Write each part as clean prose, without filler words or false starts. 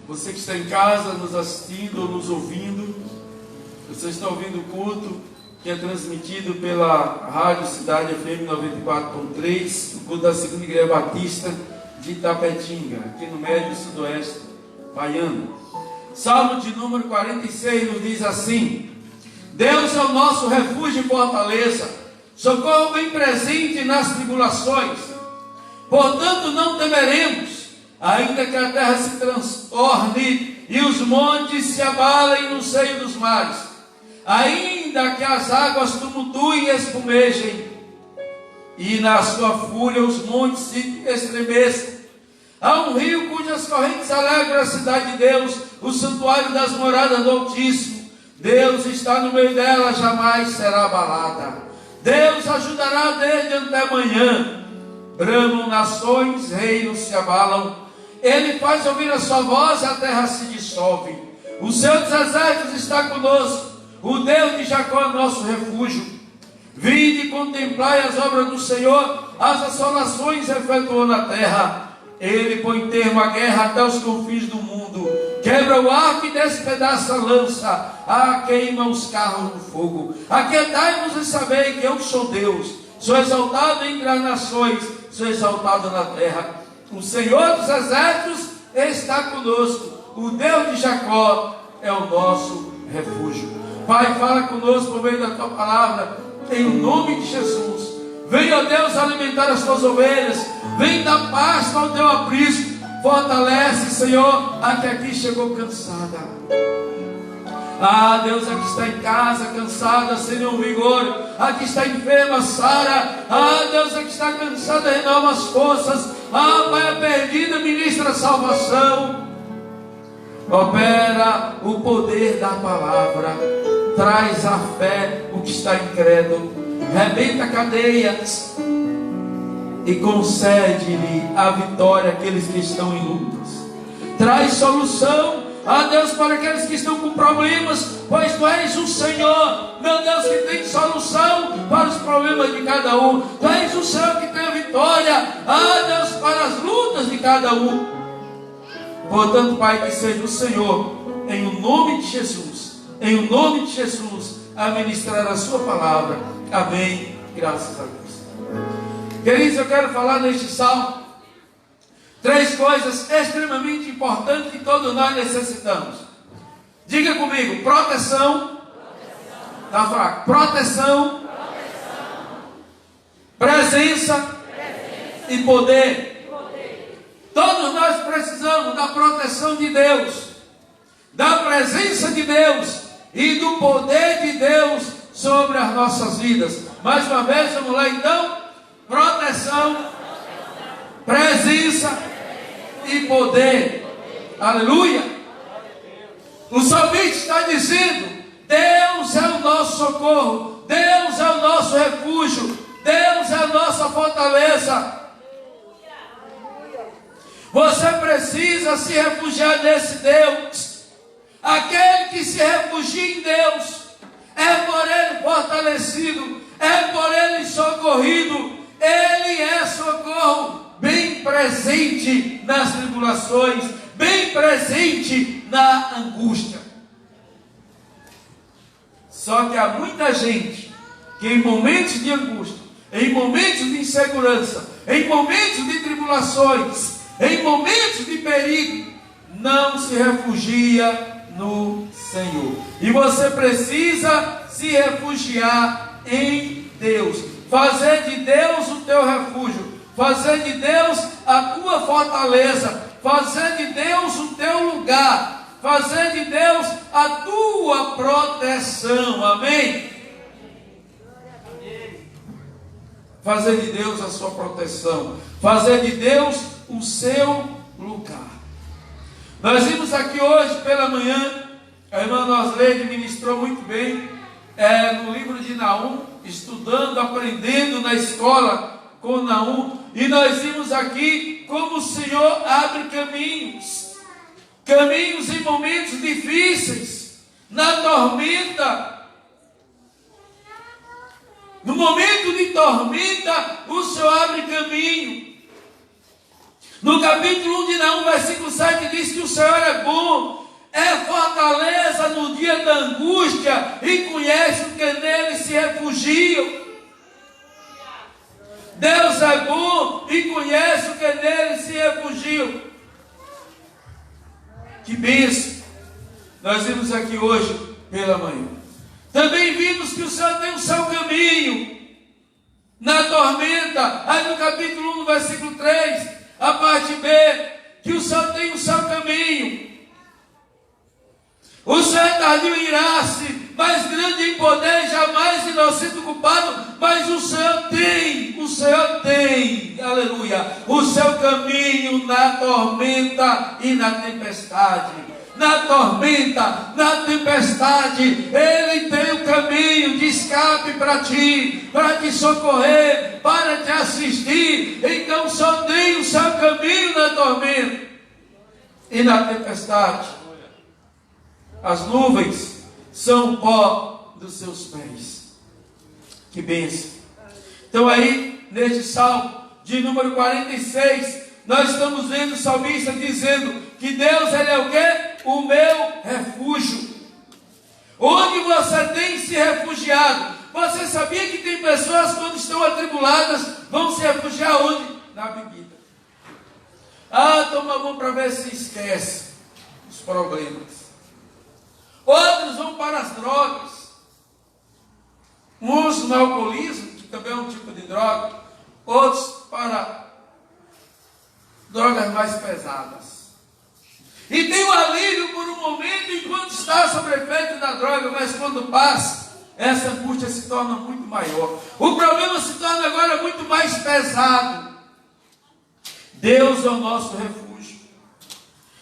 Você que está em casa, nos assistindo ou nos ouvindo, você está ouvindo o culto que é transmitido pela Rádio Cidade FM 94.3, o culto da Segunda Igreja Batista de Itapetinga, aqui no Médio e Sudoeste baiano. Salmo de número 46 nos diz assim: Deus é o nosso refúgio e fortaleza, socorro bem presente nas tribulações. Portanto não temeremos, ainda que a terra se transtorne e os montes se abalem no seio dos mares, ainda que as águas tumultuem e espumejem, e na sua fúria os montes se estremeçam. Há um rio cujas correntes alegram a cidade de Deus, o santuário das moradas do Altíssimo. Deus está no meio dela, jamais será abalada. Deus ajudará desde antemanhã. Bramam nações, reinos se abalam. Ele faz ouvir a sua voz, a terra se dissolve. O Senhor dos exércitos está conosco. O Deus de Jacó é nosso refúgio. Vinde e contemplai as obras do Senhor, as assolações efetuou na terra. Ele põe termo à guerra até os confins do mundo. Quebra o arco e despedaça a lança. Queima os carros no fogo. Aquietai-vos e sabei que eu sou Deus. Sou exaltado entre as nações, sou exaltado na terra. O Senhor dos exércitos está conosco. O Deus de Jacó é o nosso refúgio. Pai, fala conosco por meio da tua palavra, em nome de Jesus. Venha, Deus, alimentar as tuas ovelhas. Vem dar paz ao teu aprisco. Fortalece, Senhor, a que aqui chegou cansada. Deus, a que está em casa cansada, sem nenhum vigor. A que está enferma, sara. Deus, a que está cansada, renova as forças. Pai, a perdida, ministra a salvação. Opera o poder da palavra. Traz a fé o que está incrédulo. Rebenta cadeias e concede-lhe a vitória àqueles que estão em lutas. Traz solução, Deus, para aqueles que estão com problemas, pois Tu és o Senhor, meu Deus, que tem solução para os problemas de cada um. Tu és o Senhor que tem a vitória, Deus, para as lutas de cada um. Portanto, Pai, que seja o Senhor, em o nome de Jesus, em o nome de Jesus, a ministrar a Sua palavra. Amém. Graças a Deus. Queridos, eu quero falar neste salmo 3 coisas extremamente importantes que todos nós necessitamos. Diga comigo: proteção. Está fraco. Proteção. Presença. E poder. Todos nós precisamos da proteção de Deus, da presença de Deus e do poder de Deus sobre as nossas vidas. Mais uma vez, vamos lá então. Proteção, presença e poder. Aleluia. O salmista está dizendo: Deus é o nosso socorro, Deus é o nosso refúgio, Deus é a nossa fortaleza. Você precisa se refugiar nesse Deus. Aquele que se refugia em Deus é por Ele fortalecido, é por Ele socorrido. Ele é socorro bem presente nas tribulações, bem presente na angústia. Só que há muita gente que em momentos de angústia, em momentos de insegurança, em momentos de tribulações, em momentos de perigo, não se refugia no Senhor. E você precisa se refugiar em Deus. Fazer de Deus o teu refúgio. Fazer de Deus a tua fortaleza. Fazer de Deus o teu lugar. Fazer de Deus a tua proteção. Amém? Fazer de Deus a sua proteção. Fazer de Deus o seu lugar. Nós vimos aqui hoje pela manhã, a irmã Nosleide ministrou muito bem, no livro de Naum, estudando, aprendendo na escola com Naum, e nós vimos aqui como o Senhor abre caminhos em momentos difíceis, na tormenta. No momento de tormenta, o Senhor abre caminho. No capítulo 1 de Naum, versículo 7, diz que o Senhor é bom, é fortaleza no dia da angústia e conhece o que nele se refugiam. Deus é bom e conhece o que nele se refugiam. Que bênção! Nós vimos aqui hoje pela manhã. Também vimos que o Senhor tem o seu caminho na tormenta. Aí no capítulo 1, no versículo 3, a parte B, que o Senhor tem o seu caminho. O Senhor é tardio em irar-se, mas grande em poder, jamais inocente o culpado, mas o Senhor tem, aleluia, o seu caminho na tormenta e na tempestade. Na tormenta, na tempestade, Ele tem o caminho de escape para te socorrer, para te assistir. Então só tem o seu caminho na tormenta e na tempestade. As nuvens são o pó dos seus pés. Que bênção! Então aí, neste salmo de número 46, nós estamos vendo o salmista dizendo que Deus, Ele é o quê? O meu refúgio. Onde você tem se refugiado? Você sabia que tem pessoas, quando estão atribuladas, vão se refugiar onde? Na bebida. Toma bom para ver se esquece os problemas. Outros vão para as drogas. Uns no alcoolismo, que também é um tipo de droga. Outros para drogas mais pesadas. E tem um alívio por um momento enquanto está sob efeito da droga, mas quando passa, essa angústia se torna muito maior. O problema se torna agora muito mais pesado. Deus é o nosso refúgio.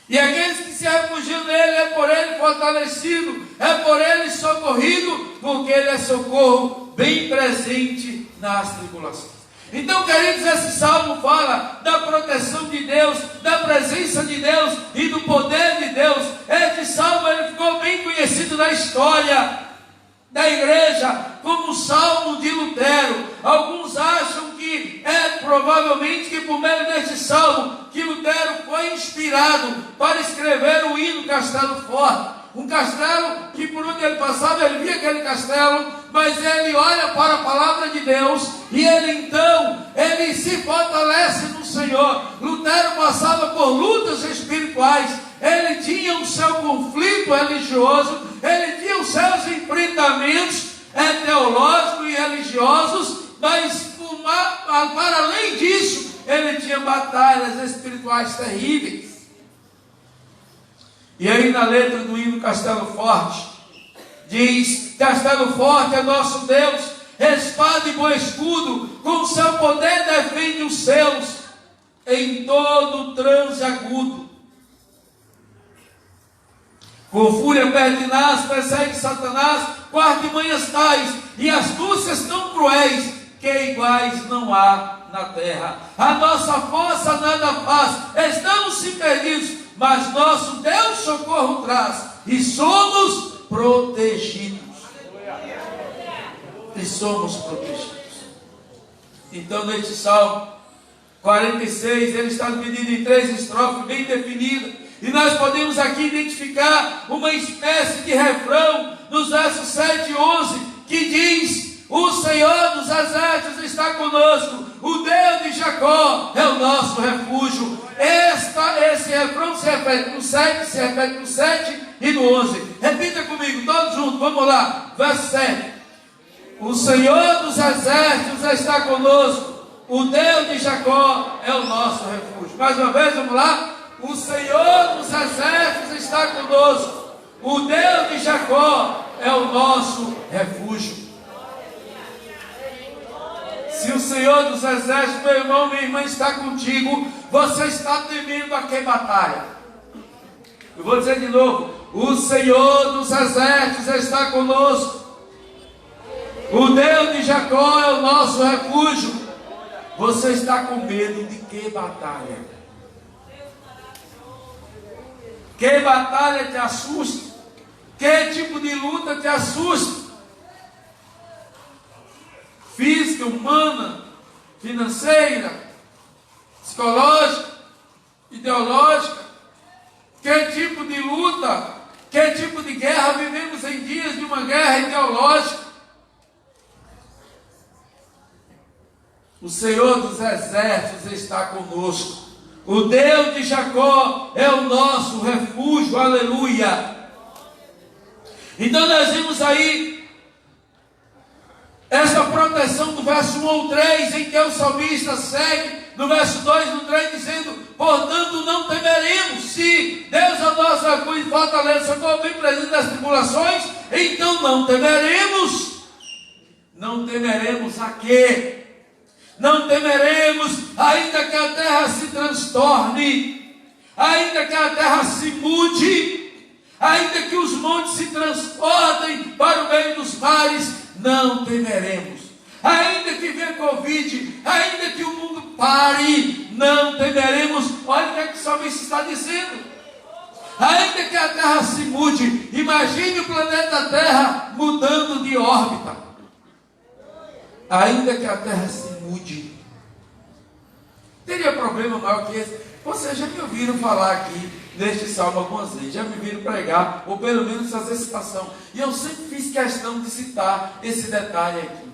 E aqueles que se refugiam nele, é por ele fortalecido, é por ele socorrido, porque ele é socorro bem presente nas tribulações. Então, queridos, esse salmo fala da proteção de Deus, da presença de Deus e do poder de Deus. Este salmo ele ficou bem conhecido na história da igreja como o salmo de Lutero. Alguns acham que é provavelmente que por meio deste salmo que Lutero foi inspirado para escrever o hino Castelo Forte. Um castelo que por onde ele passava, ele via aquele castelo, mas ele olha para a palavra de Deus e ele se fortalece no Senhor. Lutero passava por lutas espirituais, ele tinha o seu conflito religioso, ele tinha os seus enfrentamentos teológicos e religiosos, mas para além disso, ele tinha batalhas espirituais terríveis. E aí na letra do hino Castelo Forte, diz: Castelo forte é nosso Deus, espada e bom escudo, com seu poder defende os seus, em todo transe agudo. Com fúria pertinaz, persegue Satanás, com artimanhas tais, e astúcias tão cruéis, que iguais não há na terra. A nossa força nada faz, estamos sim perdidos, mas nosso Deus socorro traz, e somos protegidos. E somos protegidos. Então, neste Salmo 46, ele está dividido em 3 estrofes bem definidas, e nós podemos aqui identificar uma espécie de refrão nos versos 7 e 11, que diz: o Senhor dos exércitos está conosco, o Deus de Jacó é o nosso refúgio. Esse refrão se repete no 7, se repete no 7 e no 11. Repita comigo, todos juntos, vamos lá. Verso 7. O Senhor dos exércitos está conosco, o Deus de Jacó é o nosso refúgio. Mais uma vez, vamos lá. O Senhor dos exércitos está conosco, o Deus de Jacó é o nosso refúgio. Se o Senhor dos exércitos, meu irmão, minha irmã, está contigo, você está temendo a que batalha? Eu vou dizer de novo: o Senhor dos exércitos está conosco, o Deus de Jacó é o nosso refúgio. Você está com medo de que batalha? Que batalha te assusta? Que tipo de luta te assusta? Física, humana, financeira, psicológica, ideológica? Que tipo de luta? Que tipo de guerra? Vivemos em dias de uma guerra ideológica. O Senhor dos Exércitos está conosco. O Deus de Jacó é o nosso refúgio. Aleluia. Então nós vimos aí essa proteção do verso 1 ao 3, em que o salmista segue no verso 2 no 3 dizendo: portanto não temeremos, se Deus é o nosso refúgio e fortaleza, socorro bem presente nas tribulações, então não temeremos. Não temeremos a quê? Não temeremos, ainda que a terra se transtorne, ainda que a terra se mude, ainda que os montes se transportem para o meio dos mares, não temeremos. Ainda que venha Covid, ainda que o mundo pare, não temeremos. Olha o que o salmista está dizendo. Ainda que a terra se mude, imagine o planeta Terra mudando de órbita. Ainda que a terra se mude, teria problema maior que esse? Vocês já me ouviram falar aqui neste salmo algumas vezes, já me viram pregar, ou pelo menos fazer citação, e eu sempre fiz questão de citar esse detalhe aqui.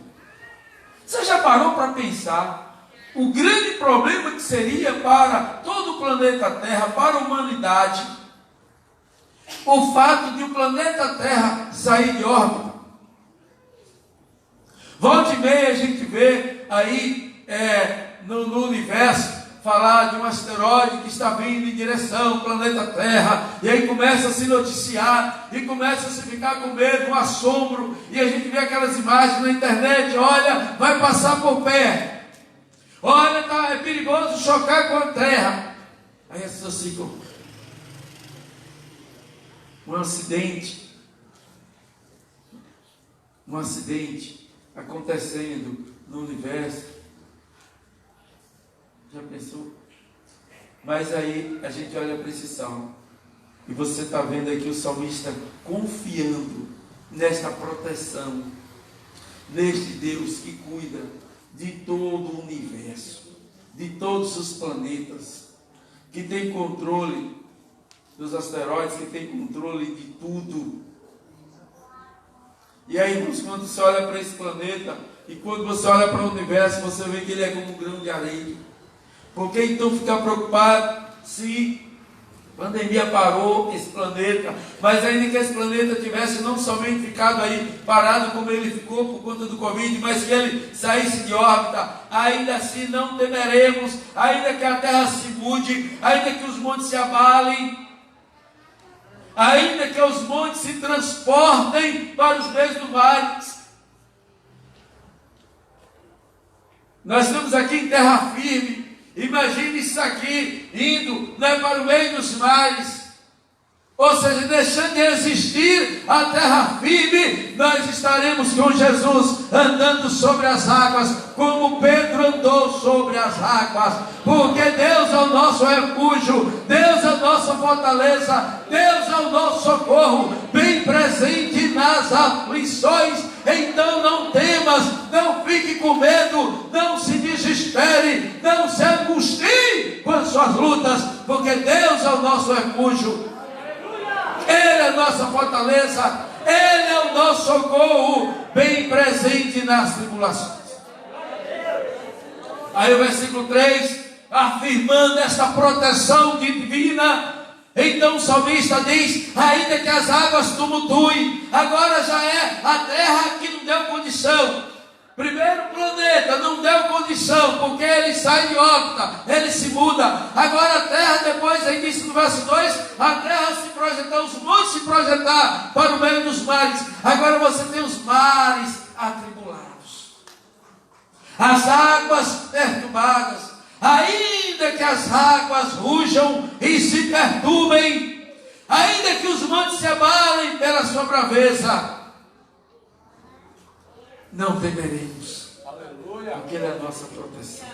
Você já parou para pensar o grande problema que seria para todo o planeta Terra, para a humanidade, o fato de o planeta Terra sair de órbita? Volta e meia a gente vê aí no universo falar de um asteroide que está vindo em direção ao planeta Terra, e aí começa a se noticiar, e começa a se ficar com medo, um assombro, e a gente vê aquelas imagens na internet: olha, vai passar por perto, olha, é perigoso chocar com a Terra. Aí as pessoas ficam: um acidente acontecendo no universo. Já pensou? Mas aí a gente olha para esse salmo, e você está vendo aqui o salmista confiando nesta proteção, neste Deus que cuida de todo o universo, de todos os planetas, que tem controle dos asteroides, que tem controle de tudo. E aí, irmãos, quando você olha para esse planeta, e quando você olha para o universo, você vê que ele é como um grão de areia. Por que então ficar preocupado se a pandemia parou esse planeta, mas ainda que esse planeta tivesse não somente ficado aí parado como ele ficou por conta do Covid, mas que ele saísse de órbita, ainda assim não temeremos, ainda que a terra se mude, ainda que os montes se abalem, ainda que os montes se transportem para os meios do mar. Nós estamos aqui em terra firme. Imagine isso aqui indo para o meio dos mares, ou seja, deixando de existir a terra firme. Nós estaremos com Jesus andando sobre as águas, como Pedro andou sobre as águas, porque Deus é o nosso refúgio, Deus é a nossa fortaleza, Deus é o nosso socorro, bem presente nas aflições. Então não temas, não fique com medo, não se desespere, não se angustie com as suas lutas, porque Deus é o nosso refúgio, Ele é a nossa fortaleza, Ele é o nosso socorro, bem presente nas tribulações. Aí o versículo 3, afirmando esta proteção divina, então o salmista diz: ainda que as águas tumultuem, agora já é a terra que não deu condição. Primeiro o planeta não deu condição, porque ele sai de órbita, ele se muda. Agora a terra, depois, aí disse no verso 2, a terra se projetar, os montes se projetar para o meio dos mares. Agora você tem os mares atribulados, as águas perturbadas. Ainda que as águas rujam e se perturbem, ainda que os montes se abalem pela sua braveza, não temeremos, aleluia, porque Ele é a nossa proteção.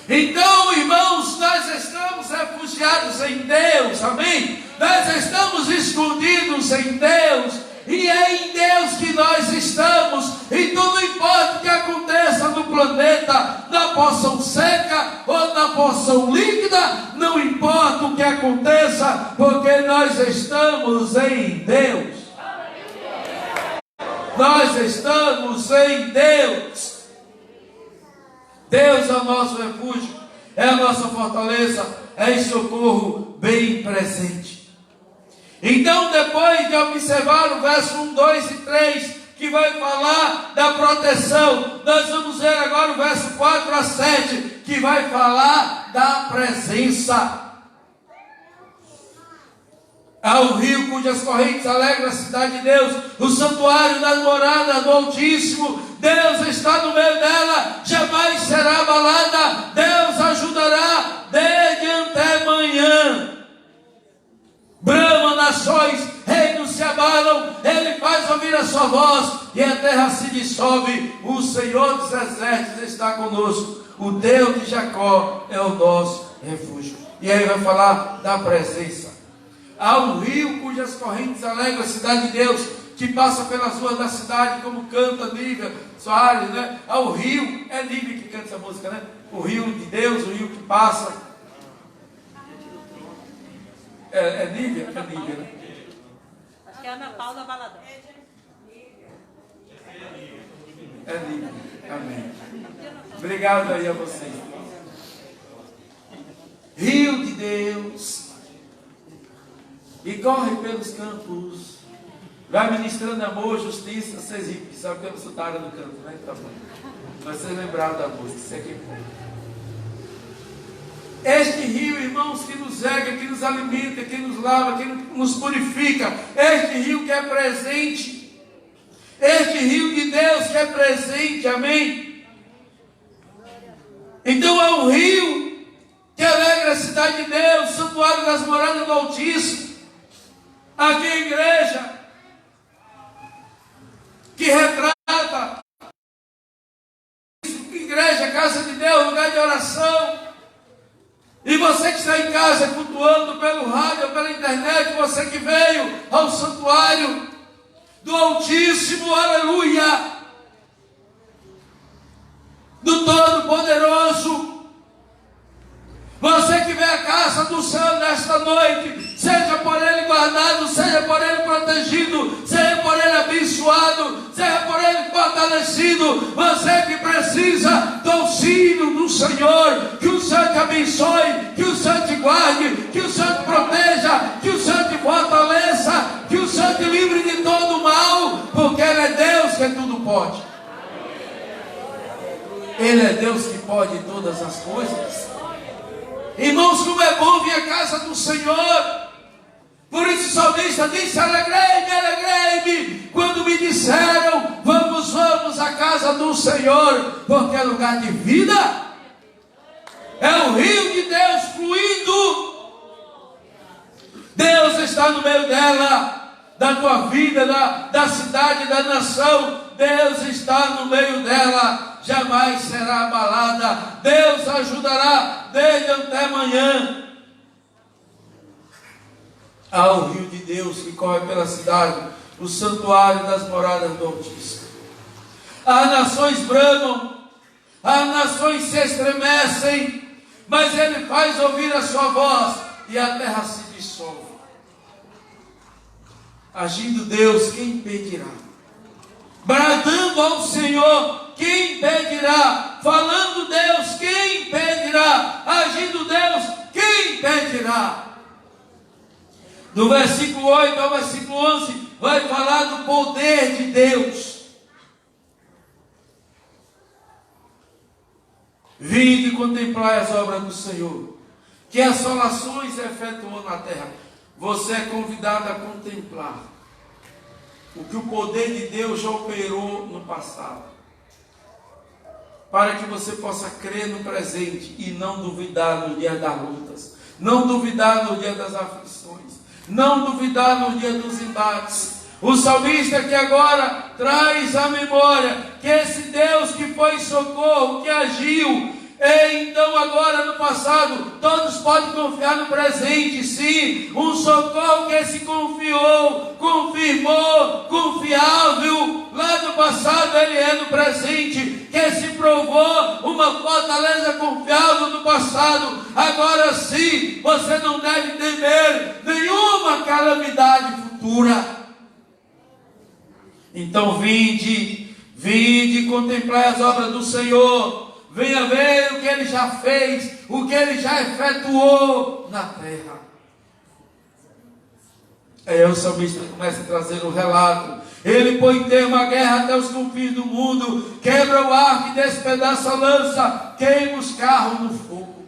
Então, irmãos, nós estamos refugiados em Deus, amém? Nós estamos escondidos em Deus, e é em Deus que nós estamos. Então não importa o que aconteça no planeta, na porção seca ou na porção líquida, não importa o que aconteça, porque nós estamos em Deus. Nós estamos em Deus. Deus é o nosso refúgio, é a nossa fortaleza, é socorro bem presente. Então, depois de observar o verso 1, 2 e 3, que vai falar da proteção, nós vamos ver agora o verso 4 a 7, que vai falar da presença. Há um rio cujas correntes alegram a cidade de Deus, o santuário das moradas do Altíssimo. Deus está no meio dela, jamais será abalada. Deus ajudará desde antemanhã. Brama nações, reinos se abalam, Ele faz ouvir a sua voz, e a terra se dissolve. O Senhor dos exércitos está conosco, o Deus de Jacó é o nosso refúgio. E aí vai falar da presença. Há um rio cujas correntes alegram a cidade de Deus, que passa pelas ruas da cidade, como canta Nívia Soares, né? Há o rio, é Nívia que canta essa música, né? O rio de Deus, o rio que passa. É Nívia? É Nívia, né? Acho que é Ana Paula Valadão. É Nívia, amém. Obrigado aí a vocês. Rio de Deus, e corre pelos campos, vai ministrando amor, justiça. Vocês ricos, que sabem que eu não sou da área do campo, né? Tá bom. Mas vocês lembraram da música, isso aqui foi. Este rio, irmãos, que nos rega, que nos alimenta, que nos lava, que nos purifica, este rio que é presente, este rio de Deus que é presente, amém? Então é um rio que alegra a cidade de Deus, santuário das moradas do Altíssimo. Aqui a igreja que retrata igreja, casa de Deus, lugar de oração. E você que está em casa cultuando pelo rádio, pela internet, você que veio ao santuário do Altíssimo, aleluia, do Todo-Poderoso, você que vem à casa do Senhor nesta noite, seja por Ele guardado, seja por Ele protegido, seja por Ele abençoado, seja por Ele fortalecido, você que precisa do auxílio do Senhor, que o Senhor te abençoe, que o Senhor te guarde, que o Senhor te proteja, que o Senhor te fortaleça, que o Senhor te livre de todo mal, porque Ele é Deus que tudo pode. Ele é Deus que pode todas as coisas. Irmãos, como é bom vir à casa do Senhor. Por isso o salmista disse: alegrei-me, alegrei-me, quando me disseram, vamos à casa do Senhor, porque é lugar de vida, é o rio de Deus fluindo. Deus está no meio dela, da tua vida, da cidade, da nação. Deus está no meio dela, jamais será abalada. Deus ajudará desde até amanhã. Há o rio de Deus que corre pela cidade, o santuário das moradas do Altíssimo. As nações bramam, as nações se estremecem, mas Ele faz ouvir a sua voz e a terra se dissolve. Agindo Deus, quem impedirá? Bradando ao Senhor, quem impedirá? Falando Deus, quem impedirá? Agindo Deus, quem impedirá? Do versículo 8 ao versículo 11, vai falar do poder de Deus. Vinde e contemplai as obras do Senhor, que assolações efetuou na terra. Você é convidado a contemplar o que o poder de Deus já operou no passado, para que você possa crer no presente e não duvidar no dia das lutas, não duvidar no dia das aflições, não duvidar no dia dos embates. O salmista que agora traz à memória que esse Deus que foi socorro, que agiu, E então agora no passado, todos podem confiar no presente, sim. Um socorro que se confiou, confirmou, confiável. Lá no passado ele é no presente, que se provou uma fortaleza confiável no passado. Agora sim, você não deve temer nenhuma calamidade futura. Então vinde contemplar as obras do Senhor. Venha ver o que Ele já fez, o que Ele já efetuou na terra. Aí o salmista começa a trazer o relato. Ele põe termo à guerra até os confins do mundo, quebra o arco e despedaça a lança, queima os carros no fogo.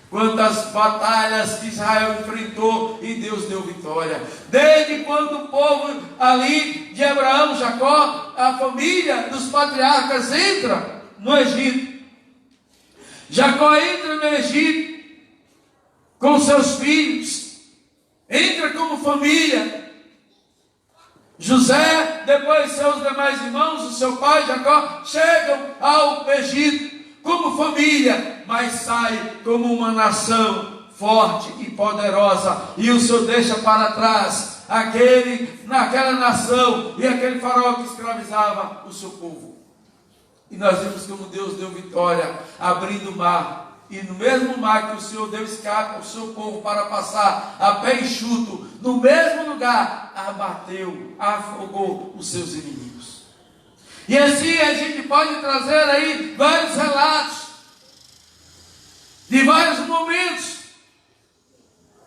Quantas batalhas que Israel enfrentou e Deus deu vitória. Desde quando o povo ali de Abraão, Jacó, a família dos patriarcas entra no Egito. Jacó entra no Egito com seus filhos, entra como família. José, depois seus demais irmãos, o seu pai Jacó, chegam ao Egito como família, mas sai como uma nação forte e poderosa. E o Senhor deixa para trás naquela nação e aquele faraó que escravizava o seu povo. E nós vemos como Deus deu vitória, abrindo o mar. E no mesmo mar que o Senhor deu escape ao seu povo para passar a pé enxuto, no mesmo lugar, abateu, afogou os seus inimigos. E assim a gente pode trazer aí vários relatos, de vários momentos,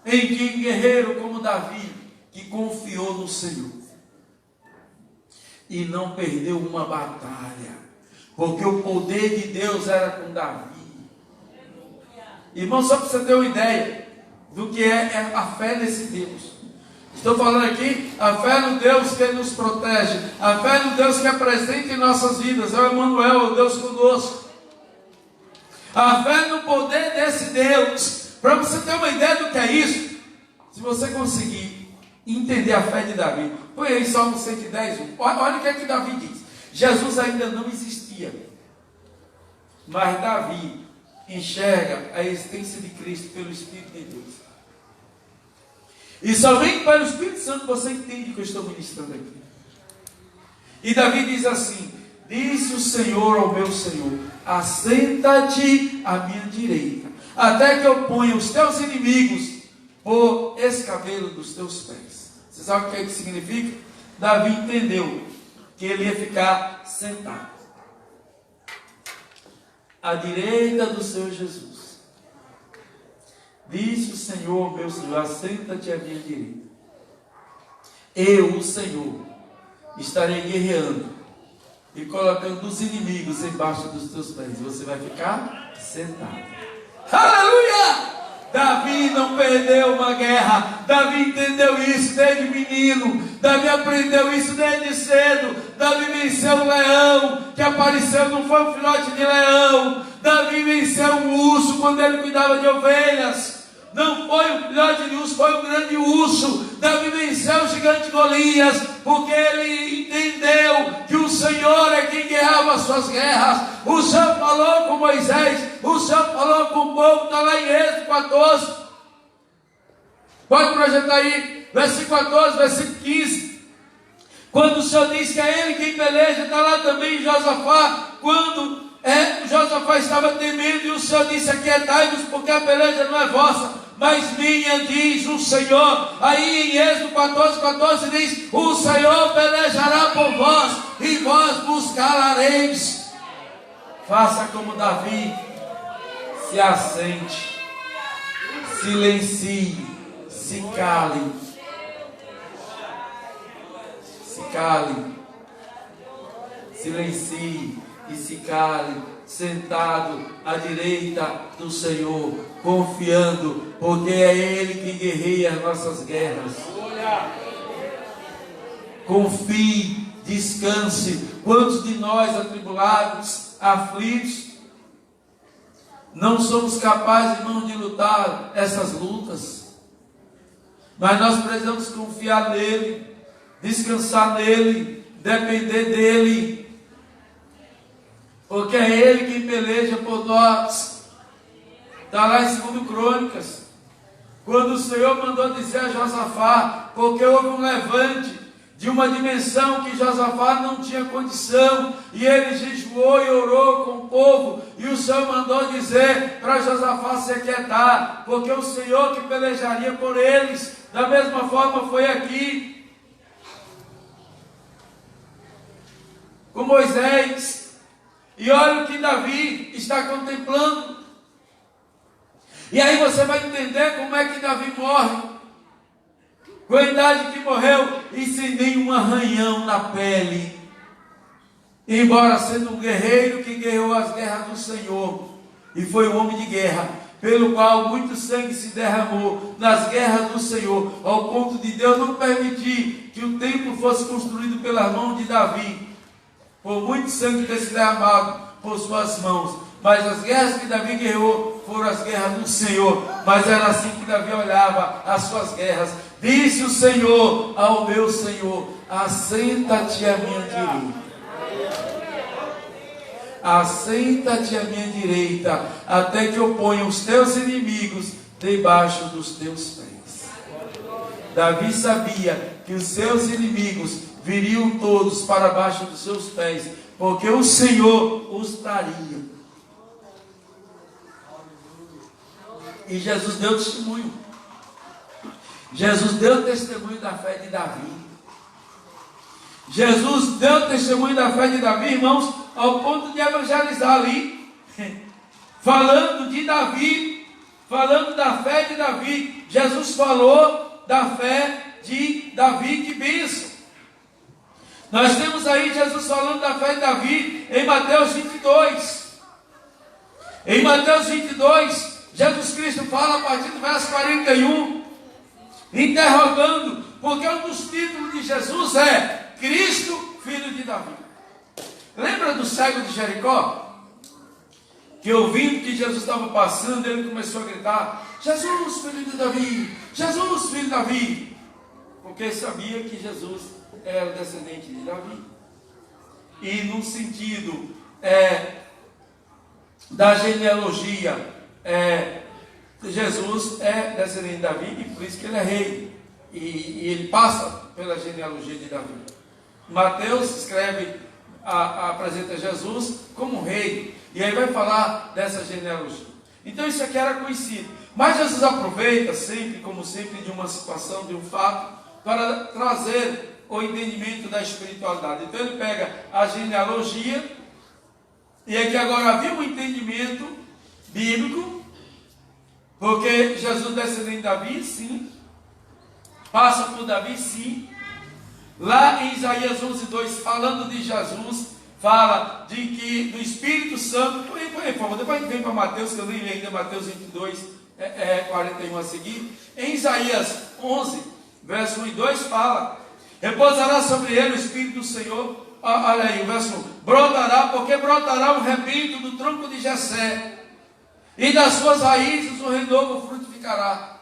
em que um guerreiro como Davi, que confiou no Senhor, e não perdeu uma batalha, porque o poder de Deus era com Davi. Irmão, só para você ter uma ideia do que é a fé nesse Deus. Estou falando aqui, a fé no Deus que nos protege, a fé no Deus que é presente em nossas vidas, é o Emmanuel, o Deus conosco. A fé no poder desse Deus. Para você ter uma ideia do que é isso, se você conseguir entender a fé de Davi, põe aí Salmo 110, 1. Olha o que é que Davi diz. Jesus ainda não existia, mas Davi enxerga a existência de Cristo pelo Espírito de Deus. E somente pelo Espírito Santo você entende o que eu estou ministrando aqui. E Davi diz assim: disse o Senhor ao meu Senhor, assenta-te à minha direita, até que eu ponha os teus inimigos por escabelo dos teus pés. Você sabe o que é que significa? Davi entendeu que ele ia ficar sentado à direita do Senhor Jesus. Disse o Senhor, meu Senhor, assenta-te à minha direita. Eu, o Senhor, estarei guerreando e colocando os inimigos embaixo dos teus pés. E você vai ficar sentado. Aleluia! Davi não perdeu uma guerra. Davi entendeu isso desde menino. Davi aprendeu isso desde cedo. Davi venceu o leão que apareceu, não foi um filhote de leão. Davi venceu um urso quando ele cuidava de ovelhas. Não foi um filhote de urso, foi um grande urso. Davi venceu o gigante Golias, porque ele entendeu que o Senhor é quem guerreava as suas guerras. O Senhor falou com Moisés, o Senhor falou com o povo, está lá em Êxodo 14. Pode projetar aí, versículo 14, versículo 15. Quando o Senhor diz que é Ele quem peleja, está lá também em Josafá, quando Josafá estava temendo e o Senhor disse: aquietai-vos, porque a peleja não é vossa, mas minha, diz o Senhor. Aí em Êxodo 14, 14 diz: o Senhor pelejará por vós e vós vos calareis. Faça como Davi, se assente, silencie, se cale, silencie e se cale, sentado à direita do Senhor, confiando, porque é Ele que guerreia as nossas guerras. Confie, descanse. Quantos de nós atribulados, aflitos, não somos capazes, irmão, de lutar essas lutas? Mas nós precisamos confiar nele, descansar nele, depender dele. porque é Ele quem peleja por nós. Está lá em 2 Crônicas, quando o Senhor mandou dizer a Josafá, porque houve um levante de uma dimensão que Josafá não tinha condição, e ele jejuou e orou com o povo, e o Senhor mandou dizer para Josafá se aquietar, porque o Senhor que pelejaria por eles. Da mesma forma foi aqui com Moisés, e olha o que Davi está contemplando. E aí você vai entender como é que Davi morre, com a idade que morreu, e sem nenhum arranhão na pele, embora sendo um guerreiro que guerreou as guerras do Senhor, e foi um homem de guerra, pelo qual muito sangue se derramou nas guerras do Senhor, ao ponto de Deus não permitir que o templo fosse construído pelas mãos de Davi, por muito sangue ter se derramado por suas mãos. Mas as guerras que Davi guerreou foram as guerras do Senhor. Mas era assim que Davi olhava as suas guerras. Disse o Senhor ao meu Senhor: assenta-te à minha direita. Assenta-te à minha direita, até que eu ponha os teus inimigos debaixo dos teus pés. Davi sabia que os seus inimigos viriam todos para baixo dos seus pés, porque o Senhor os traria. E Jesus deu testemunho. Jesus deu testemunho da fé de Davi. Jesus deu testemunho da fé de Davi, irmãos, ao ponto de evangelizar ali, falando de Davi, falando da fé de Davi. Jesus falou da fé de Davi, que bênção. Nós temos aí Jesus falando da fé de Davi em Mateus 22. Em Mateus 22, Jesus Cristo fala a partir do verso 41, interrogando, porque um dos títulos de Jesus é Cristo, filho de Davi. Lembra do cego de Jericó? Que ouvindo que Jesus estava passando, ele começou a gritar: Jesus, filho de Davi! Jesus, filho de Davi! Porque sabia que Jesus era descendente de Davi. E no sentido da genealogia, Jesus é descendente de Davi, e por isso que ele é rei, e ele passa pela genealogia de Davi. Mateus escreve, apresenta Jesus como rei, e aí vai falar dessa genealogia. Então isso aqui era conhecido, mas Jesus aproveita sempre, como sempre, de uma situação, de um fato, para trazer o entendimento da espiritualidade. Então ele pega a genealogia, e aqui agora havia um entendimento bíblico, porque Jesus descendente de Davi, sim, passa por Davi, sim. Lá em Isaías 11:2, falando de Jesus, fala de que do Espírito Santo, por favor, depois a gente vem para Mateus, que eu nem li ainda Mateus 22, 41 a seguir. Em Isaías 11, verso 1 e 2 fala: repousará sobre ele o Espírito do Senhor. Olha aí, o verso 1: brotará, porque brotará um rebento do tronco de Jessé, e das suas raízes o renovo frutificará.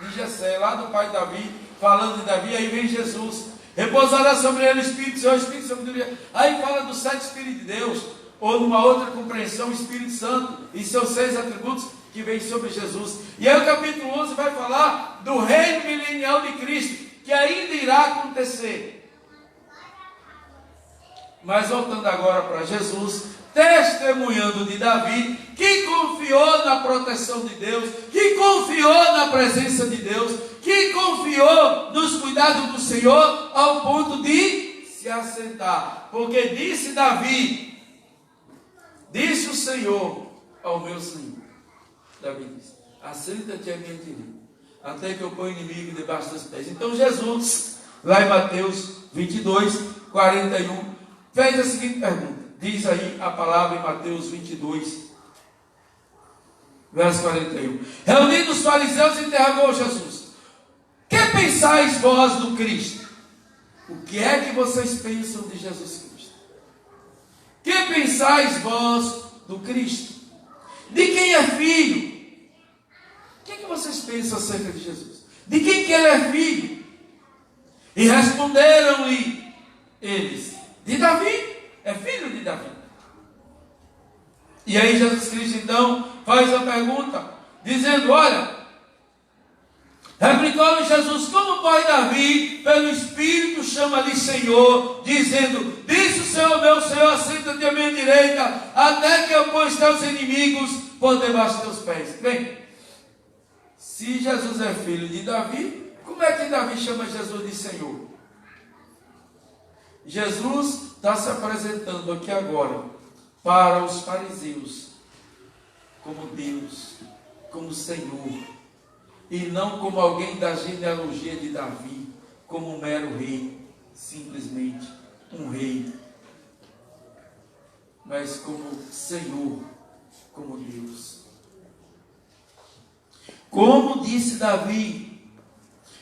De Jessé, lá do pai de Davi, falando de Davi, aí vem Jesus. Repousará sobre ele o Espírito, seu Espírito de sabedoria. Aí fala dos 7 Espíritos de Deus, ou numa outra compreensão, o Espírito Santo e seus 6 atributos que vêm sobre Jesus. E aí o capítulo 11 vai falar do reino milenial de Cristo, que ainda irá acontecer. Mas voltando agora para Jesus, testemunhando de Davi, que confiou na proteção de Deus, que confiou na presença de Deus, que confiou nos cuidados do Senhor, ao ponto de se assentar. Porque disse Davi, disse o Senhor ao meu Senhor. Davi disse: assenta-te à minha direita, até que eu ponha o inimigo debaixo dos pés. Então Jesus, lá em Mateus 22, 41, fez a seguinte pergunta. Diz aí a palavra em Mateus 22, verso 41. Reunindo os fariseus, interrogou Jesus: que pensais vós do Cristo? O que é que vocês pensam de Jesus Cristo? Que pensais vós do Cristo? De quem é filho? O que é que vocês pensam acerca de Jesus? De quem que ele é filho? E responderam-lhe eles: de Davi. É filho de Davi. E aí Jesus Cristo então faz a pergunta, dizendo, olha, replicou Jesus, como pois Davi, pelo Espírito, chama-lhe Senhor, dizendo, disse o Senhor, meu Senhor, assenta-te à minha direita, até que eu ponha os teus inimigos por debaixo dos teus pés. Bem, se Jesus é filho de Davi, como é que Davi chama Jesus de Senhor? Jesus está se apresentando aqui agora para os fariseus como Deus, como Senhor, e não como alguém da genealogia de Davi, como um mero rei, simplesmente um rei, mas como Senhor, como Deus. Como disse Davi,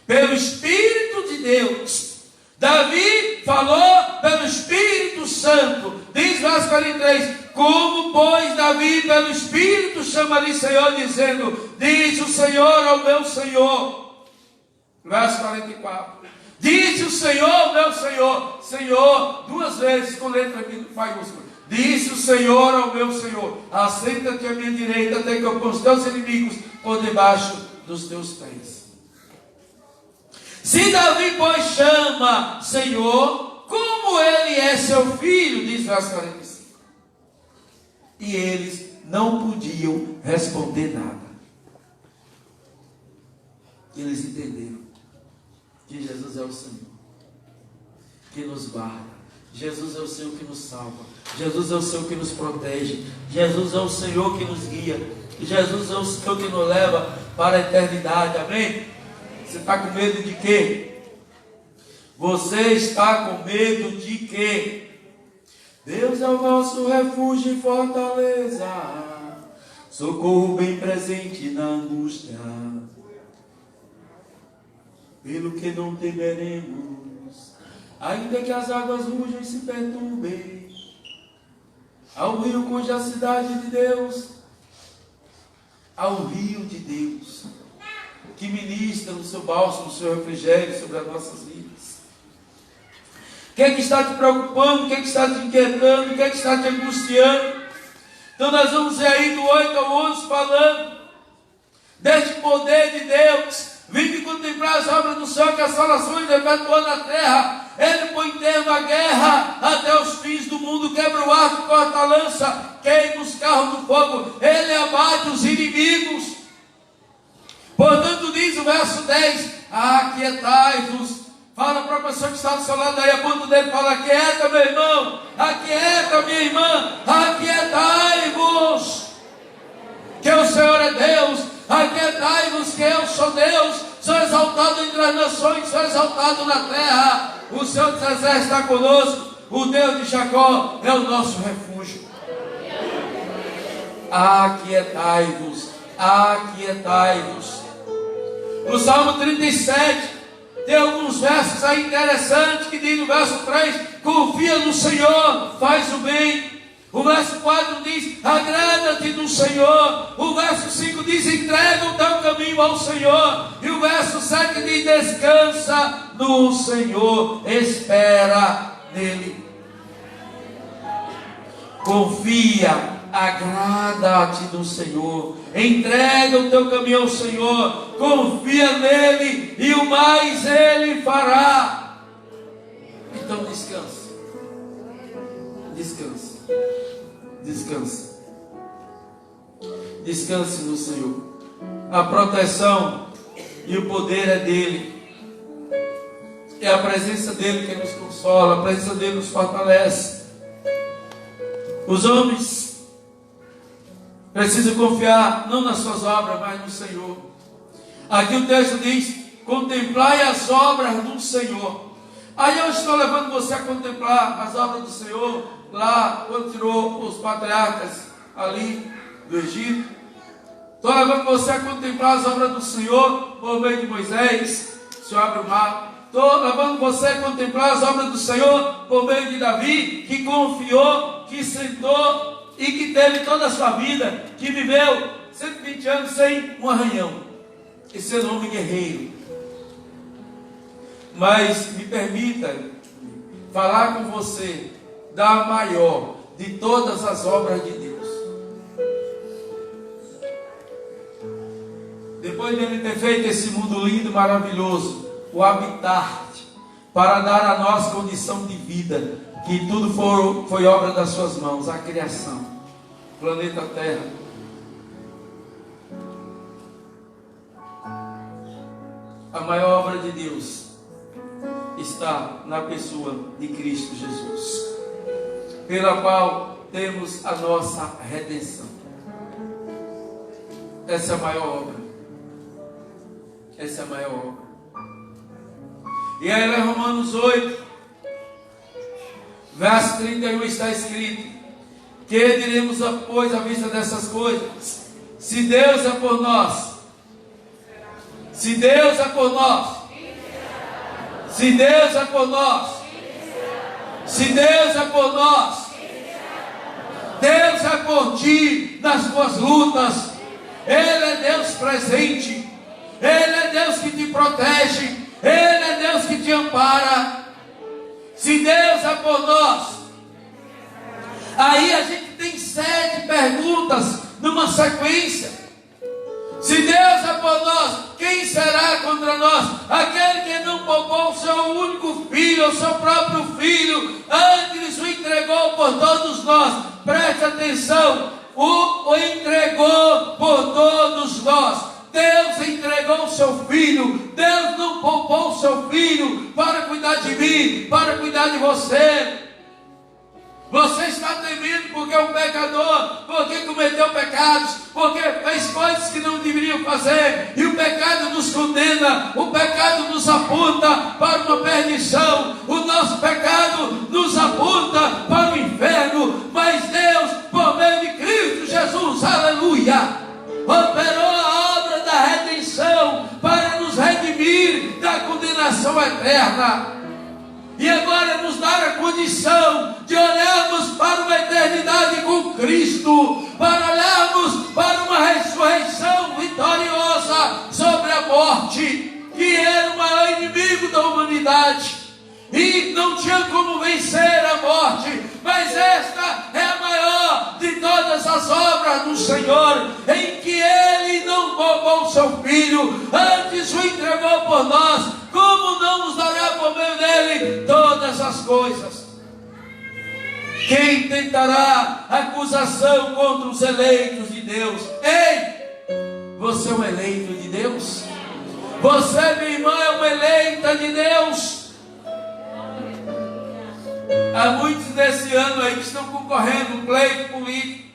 pelo Espírito de Deus, Davi falou pelo Espírito Santo, diz verso 43, como pois Davi pelo Espírito chama-lhe Senhor, dizendo, diz o Senhor ao meu Senhor, verso 44, diz o Senhor, meu Senhor, Senhor, duas vezes com letra maiúscula, disse o Senhor ao meu Senhor, assenta-te à minha direita, até que eu ponha os teus inimigos por debaixo dos teus pés. Se Davi, pois, chama Senhor, como ele é seu filho, diz verso 45. E eles não podiam responder nada. Eles entenderam que Jesus é o Senhor, que nos guarda. Jesus é o Senhor que nos salva. Jesus é o Senhor que nos protege. Jesus é o Senhor que nos guia. Jesus é o Senhor que nos leva para a eternidade. Amém? Você está com medo de quê? Você está com medo de quê? Deus é o nosso refúgio e fortaleza, socorro bem presente na angústia. Pelo que não temeremos, ainda que as águas rujam e se perturbem, ao rio cuja a cidade de Deus, ao rio de Deus, que ministra no seu bálsamo, no seu refrigério sobre as nossas vidas. O que é que está te preocupando? O que é que está te inquietando? O que é que está te angustiando? Então nós vamos ver aí do 8 ao 11 falando deste poder de Deus. Vinde contemplar as obras do Senhor, que as salações efetuou na terra. Ele põe termo à guerra até os fins do mundo, quebra o arco, corta a lança, queima os carros do fogo. Ele abate os inimigos. Portanto, diz o verso 10, aquietai-vos. Fala para a pessoa que está do seu lado aí, a ponto dele, fala, aquieta, meu irmão, aquieta, minha irmã, aquietai-vos, que o Senhor é Deus, aquietai-vos, que eu sou Deus, sou exaltado entre as nações, sou exaltado na terra, o Senhor dos exércitos está conosco, o Deus de Jacó é o nosso refúgio. Aquietai-vos, aquietai-vos. No Salmo 37, tem alguns versos aí interessantes que diz no verso 3, confia no Senhor, faz o bem. O verso 4 diz, agrada-te no Senhor. O verso 5 diz, entrega o teu caminho ao Senhor. E o verso 7 diz, descansa no Senhor, espera nele. Confia, agrada-te do Senhor, entrega o teu caminho ao Senhor, confia nele e o mais ele fará. Então descanse, descanse, descanse, descanse no Senhor. A proteção e o poder é dele, é a presença dele que nos consola, a presença dele nos fortalece. Os homens precisam confiar não nas suas obras, mas no Senhor. Aqui o texto diz, contemplai as obras do Senhor. Aí eu estou levando você a contemplar as obras do Senhor, lá quando tirou os patriarcas ali do Egito. Estou levando você a contemplar as obras do Senhor por meio de Moisés, o Senhor abre o mar. Estou levando você a contemplar as obras do Senhor por meio de Davi, que confiou, que sentou e que teve toda a sua vida, que viveu 120 anos sem um arranhão, e ser um homem guerreiro. Mas me permita falar com você da maior de todas as obras de Deus. depois de Ele ter feito esse mundo lindo, maravilhoso, o habitat, para dar a nós condição de vida, que tudo foi obra das suas mãos, a criação, planeta Terra. A maior obra de Deus está na pessoa de Cristo Jesus, pela qual temos a nossa redenção. Essa é a maior obra. Essa é a maior obra. E aí em Romanos 8, verso 31 está escrito: que diremos, pois, à vista dessas coisas? Se Deus é por nós, se Deus é por nós, se Deus é por nós, se Deus é por nós, Deus é por ti nas tuas lutas. Ele é Deus presente, Ele é Deus que te protege, Ele é Deus que te ampara. Se Deus é por nós, aí a gente tem 7 perguntas numa sequência. Se Deus é por nós, quem será contra nós? Aquele que não poupou o seu único filho, o seu próprio filho, antes o entregou por todos nós. Preste atenção, o entregou por todos nós. Deus entregou o seu filho. Deus não poupou o seu filho para cuidar de mim, para cuidar de você. Você está temendo porque é um pecador, porque cometeu pecados, porque fez coisas que não deveriam fazer, e o pecado nos condena, o pecado nos aponta para uma perdição, o nosso pecado nos aponta para o inferno, mas Deus, por meio de Cristo Jesus, aleluia, operou a obra da redenção para nos redimir da condenação eterna. E agora nos dar a condição de olharmos para uma eternidade com Cristo, para olharmos para uma ressurreição vitoriosa sobre a morte, que era o maior inimigo da humanidade, e não tinha como vencer a morte, mas esta é a maior de todas as obras do Senhor, em que Ele não poupou o seu Filho, antes o entregou por nós. Como não nos dará por meio dele todas as coisas? Quem tentará acusação contra os eleitos de Deus? Ei, você é um eleito de Deus? Você, minha irmã, é uma eleita de Deus? Há muitos desse ano aí que estão concorrendo um pleito político,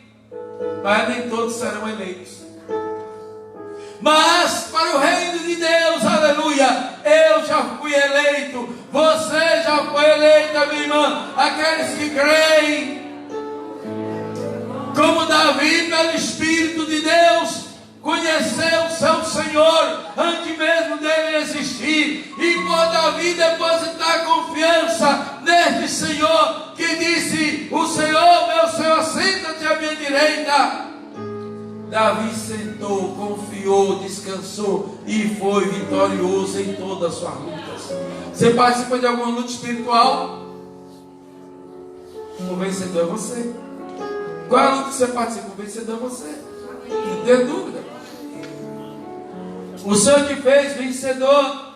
mas nem todos serão eleitos. Mas para o reino de Deus, aleluia, eu já fui eleito, você já foi eleita, minha irmã. Aqueles que creem, como Davi, pelo Espírito de Deus, conheceu o seu Senhor antes mesmo dele existir, e por Davi depositar confiança neste Senhor, que disse: o Senhor, meu Senhor, senta-te à minha direita. Davi sentou, confiou, descansou e foi vitorioso em todas as suas lutas. Você participa de alguma luta espiritual? O vencedor é você. Qual é a luta que você participa? O vencedor é você. Não tem dúvida. O Senhor te fez vencedor.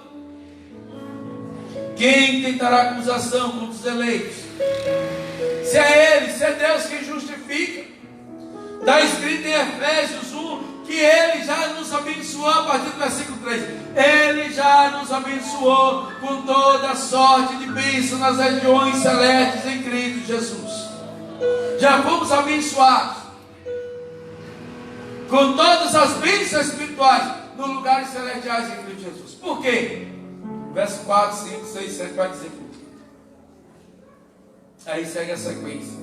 Quem tentará acusação contra os eleitos? Se é Ele, se é Deus quem justifica. Está escrito em Efésios 1 que Ele já nos abençoou, a partir do versículo 3. Ele já nos abençoou com toda sorte de bênção nas regiões celestes em Cristo Jesus. Já fomos abençoados com todas as bênçãos espirituais nos lugares celestiais em Cristo Jesus. Por quê? Verso 4, 5, 6, 7 vai dizer por quê. Aí segue a sequência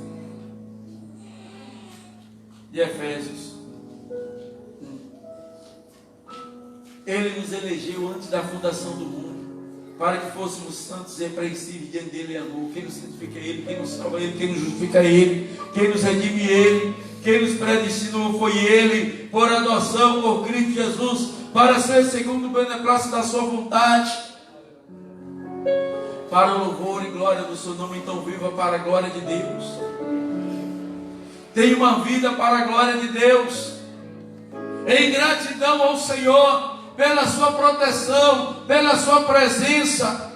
de Efésios. Ele nos elegeu antes da fundação do mundo, para que fôssemos santos e repreensíveis diante dele em amor. Quem nos santifica é Ele, quem nos salva é Ele, quem nos justifica é Ele, quem nos redime é Ele, quem nos predestinou foi Ele, por adoção por Cristo Jesus, para ser segundo o beneplácito da sua vontade, para o louvor e glória do seu nome. Então viva para a glória de Deus. Tenha uma vida para a glória de Deus, em gratidão ao Senhor, pela sua proteção, pela sua presença,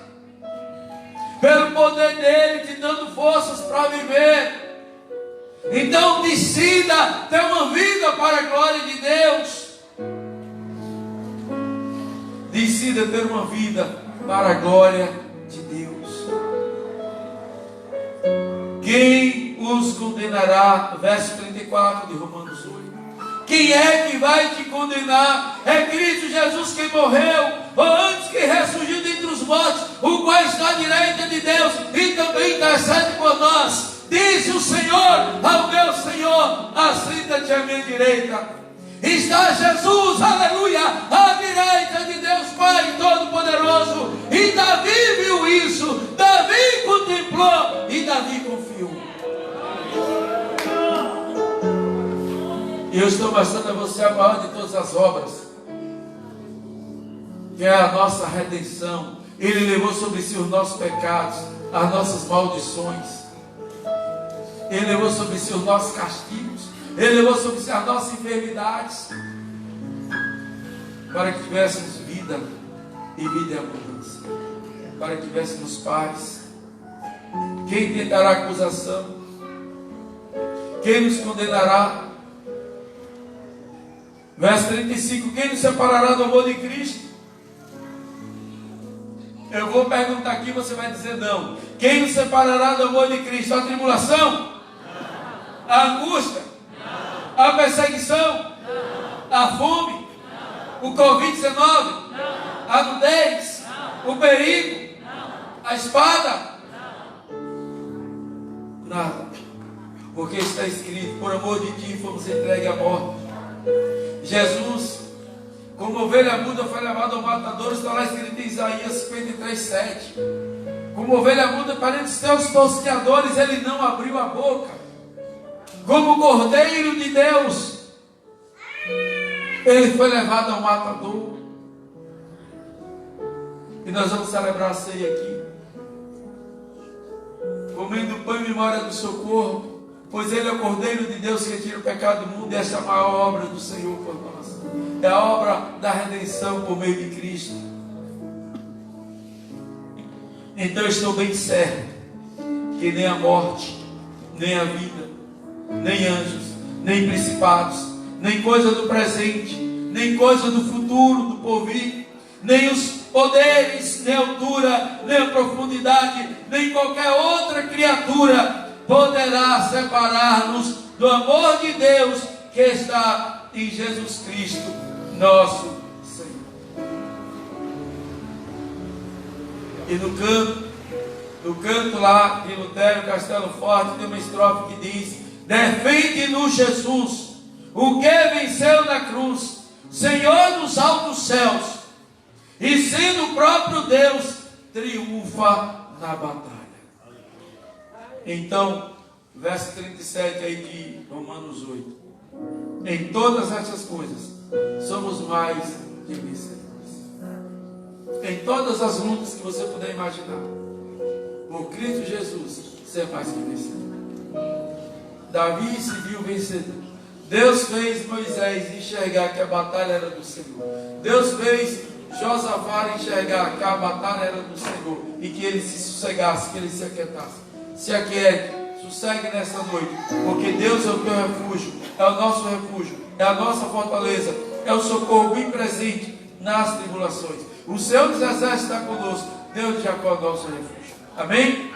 pelo poder dele te dando forças para viver. Então decida ter uma vida para a glória de Deus. Decida ter uma vida para a glória de Deus. Quem os condenará? Verso 34 de Romanos 8. Quem é que vai te condenar? É Cristo Jesus que morreu, ou antes que ressurgiu dentre os mortos, o qual está à direita de Deus e também intercede por nós. Diz o Senhor ao meu Senhor: assenta-te à minha direita. Está Jesus, aleluia, à direita de Deus Pai Todo-Poderoso. E Davi viu isso, Davi contemplou e Davi confiou. E eu estou mostrando a você a maior de todas as obras, que é a nossa redenção. Ele levou sobre si os nossos pecados, as nossas maldições. Ele levou sobre si os nossos castigos. Ele levou sobre si as nossas enfermidades, para que tivéssemos vida e vida em abundância, para que tivéssemos paz. Quem tentará acusação? Quem nos condenará? Verso 35: quem nos separará do amor de Cristo? Eu vou perguntar aqui, você vai dizer não. Quem nos separará do amor de Cristo? A tribulação? A angústia? A perseguição? A fome? O Covid-19? A nudez? O perigo? A espada? Nada. Porque está escrito: por amor de ti fomos entregues à morte. Jesus, como ovelha muda, foi levado ao matador. Está lá escrito em Isaías 53:7. Como ovelha muda perante os seus tosqueadores, ele não abriu a boca. Como cordeiro de Deus, ele foi levado ao matador. E nós vamos celebrar a ceia aqui, comendo o pão em memória do seu corpo, pois ele é o cordeiro de Deus que tira o pecado do mundo. E essa é a maior obra do Senhor por nós, é a obra da redenção por meio de Cristo. Então eu estou bem certo que nem a morte, nem a vida, nem anjos, nem principados, nem coisa do presente, nem coisa do futuro, do porvir, nem os poderes, nem a altura, nem a profundidade, nem qualquer outra criatura poderá separar-nos do amor de Deus que está em Jesus Cristo, nosso Senhor. E no canto lá de Lutero, Castelo Forte, tem uma estrofe que diz: defende-nos Jesus, o que venceu na cruz, Senhor dos altos céus, e sendo o próprio Deus, triunfa na batalha. Então, verso 37 aí de Romanos 8: em todas essas coisas somos mais que vencedores. Em todas as lutas que você puder imaginar, por Cristo Jesus, você é mais que vencedor. Davi se viu vencedor. Deus fez Moisés enxergar que a batalha era do Senhor. Deus fez Josafá enxergar que a batalha era do Senhor, e que ele se sossegasse, que ele se aquietasse. Se aquiete, sossegue nessa noite, porque Deus é o teu refúgio, é o nosso refúgio, é a nossa fortaleza, é o socorro bem presente nas tribulações. O Senhor dos exércitos está conosco, Deus de Jacó é o nosso refúgio. Amém?